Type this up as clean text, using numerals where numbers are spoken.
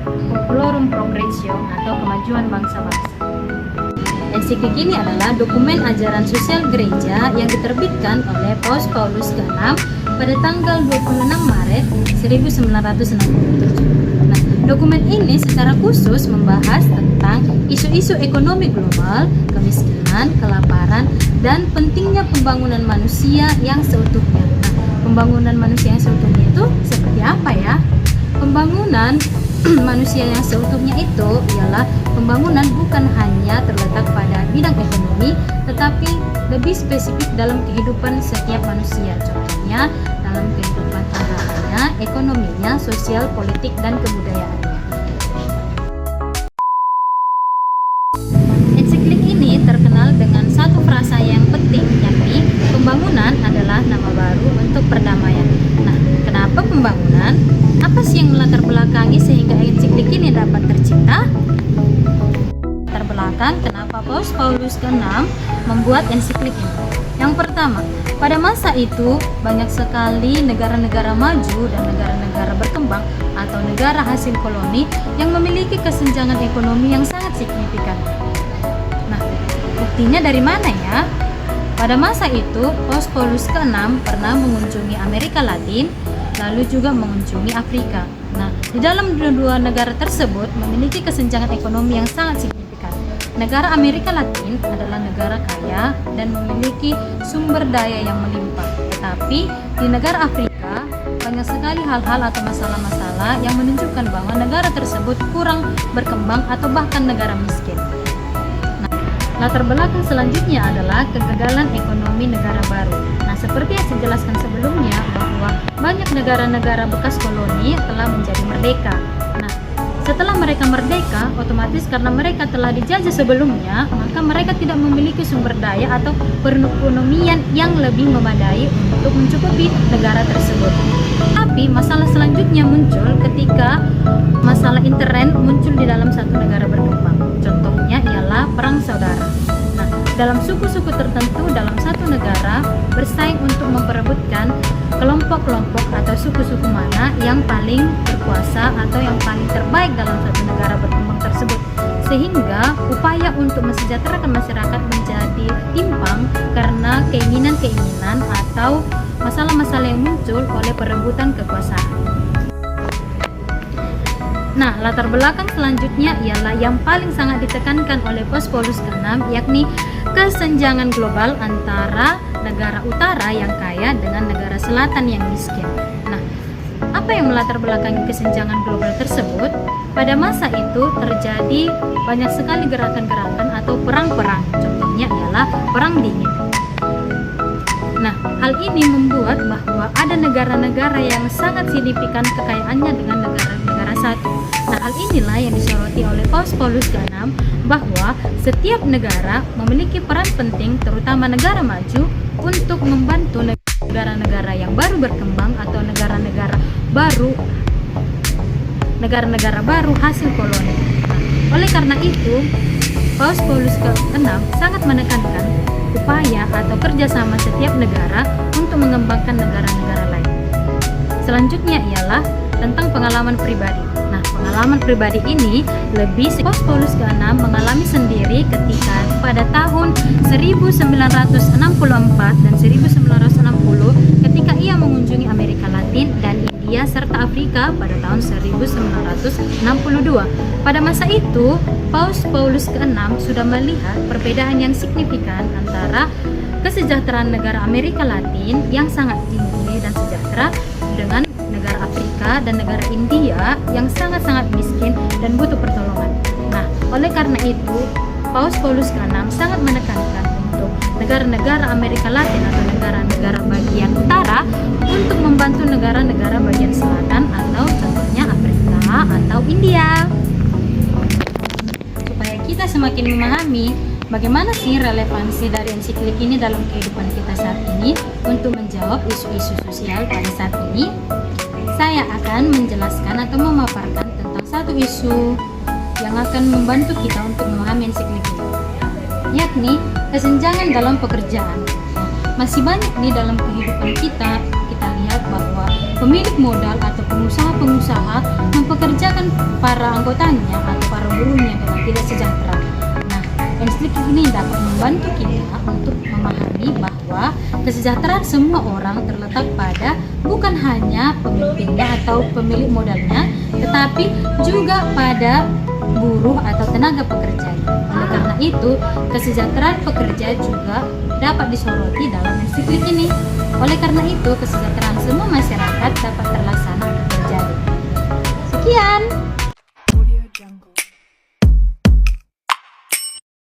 Populorum Progressio atau kemajuan bangsa-bangsa. Ensiklik ini adalah dokumen ajaran sosial gereja yang diterbitkan oleh Paus Paulus ke-6 pada tanggal 26 Maret 1967. Nah, dokumen ini secara khusus membahas tentang isu-isu ekonomi global, kemiskinan, kelaparan, dan pentingnya pembangunan manusia yang seutuhnya. Nah, pembangunan manusia yang seutuhnya itu seperti apa ya? Pembangunan manusia yang seutuhnya itu ialah pembangunan bukan hanya terletak pada bidang ekonomi, tetapi lebih spesifik dalam kehidupan setiap manusia. Contohnya dalam kehidupan agamanya, ekonominya, sosial, politik, dan kebudayaannya. Ensiklik ini terkenal dengan satu frasa yang penting, yakni pembangunan adalah nama baru untuk perdamaian. Nah, kenapa pembangunan? Apa sih yang melatar belakangi sehingga ensiklik ini dapat tercipta? Latar belakang kenapa Paus Paulus ke-6 membuat ensiklik ini. Yang pertama, pada masa itu banyak sekali negara-negara maju dan negara-negara berkembang atau negara hasil koloni yang memiliki kesenjangan ekonomi yang sangat signifikan. Nah, buktinya dari mana ya? Pada masa itu, Paus Paulus ke-6 pernah mengunjungi Amerika Latin, lalu juga mengunjungi Afrika. Nah, di dalam dua negara tersebut memiliki kesenjangan ekonomi yang sangat signifikan. Negara Amerika Latin adalah negara kaya dan memiliki sumber daya yang melimpah. Tetapi di negara Afrika banyak sekali hal-hal atau masalah-masalah yang menunjukkan bahwa negara tersebut kurang berkembang atau bahkan negara miskin. Nah, latar belakang selanjutnya adalah kegagalan ekonomi negara baru. Nah, seperti yang saya jelaskan sebelumnya bahwa banyak negara-negara bekas koloni telah menjadi merdeka. Nah, setelah mereka merdeka, otomatis karena mereka telah dijajah sebelumnya, maka mereka tidak memiliki sumber daya atau perekonomian yang lebih memadai untuk mencukupi negara tersebut. Tapi masalah selanjutnya muncul ketika masalah intern muncul di dalam satu negara berkembang. Contohnya ialah perang saudara. Nah, dalam suku-suku tertentu dalam satu negara bersaing untuk memperebutkan kelompok-kelompok atau suku-suku mana yang paling berkuasa atau yang paling terbaik dalam satu negara berkembang tersebut, sehingga upaya untuk mensejahterakan masyarakat menjadi timpang karena keinginan-keinginan atau masalah-masalah yang muncul oleh perebutan kekuasaan. Nah, latar belakang selanjutnya ialah yang paling sangat ditekankan oleh Paus Paulus ke-6, yakni kesenjangan global antara negara utara yang kaya dengan negara selatan yang miskin. Nah, apa yang melatar belakangi kesenjangan global tersebut? Pada masa itu terjadi banyak sekali gerakan-gerakan atau perang-perang. Contohnya ialah perang dingin. Nah, hal ini membuat bahwa ada negara-negara yang sangat signifikan kekayaannya dengan negara-negara satu. Nah, hal inilah yang disoroti oleh Paus Paulus ke-6 bahwa setiap negara memiliki peran penting, terutama negara maju, untuk membantu negara-negara yang baru berkembang atau negara-negara baru hasil koloni. Nah, oleh karena itu, Paus Paulus ke-6 sangat menekankan upaya atau kerjasama setiap negara untuk mengembangkan negara-negara lain. Selanjutnya ialah tentang pengalaman pribadi. Nah, pengalaman pribadi ini lebih Paus Paulus ke-6 mengalami sendiri ketika pada tahun 1964 dan 1960 ketika ia mengunjungi Amerika Latin dan India serta Afrika pada tahun 1962. Pada masa itu, Paus Paulus ke-6 sudah melihat perbedaan yang signifikan antara kesejahteraan negara Amerika Latin yang sangat tinggi dan sejahtera dengan negara Afrika dan negara India yang sangat-sangat miskin dan butuh pertolongan. Nah, oleh karena itu, Paus Paulus ke-6 sangat menekankan untuk negara-negara Amerika Latin atau negara-negara bagian utara untuk membantu negara-negara bagian selatan atau contohnya Afrika atau India. Supaya kita semakin memahami bagaimana sih relevansi dari ensiklik ini dalam kehidupan kita saat ini untuk menjawab isu-isu sosial pada saat ini, saya akan menjelaskan atau memaparkan tentang satu isu yang akan membantu kita untuk memahami ensiklik ini, yakni kesenjangan dalam pekerjaan. Masih banyak nih dalam kehidupan kita melihat bahwa pemilik modal atau pengusaha-pengusaha mempekerjakan para anggotanya atau para buruhnya dengan tidak sejahtera. Nah, ensliking ini dapat membantu kita untuk memahami bahwa kesejahteraan semua orang terletak pada bukan hanya pemimpinnya atau pemilik modalnya, tetapi juga pada buruh atau tenaga pekerja. Oleh karena itu, kesejahteraan pekerja juga dapat disoroti dalam ensliklik ini. Oleh karena itu, kesejahteraan semua masyarakat dapat terlihat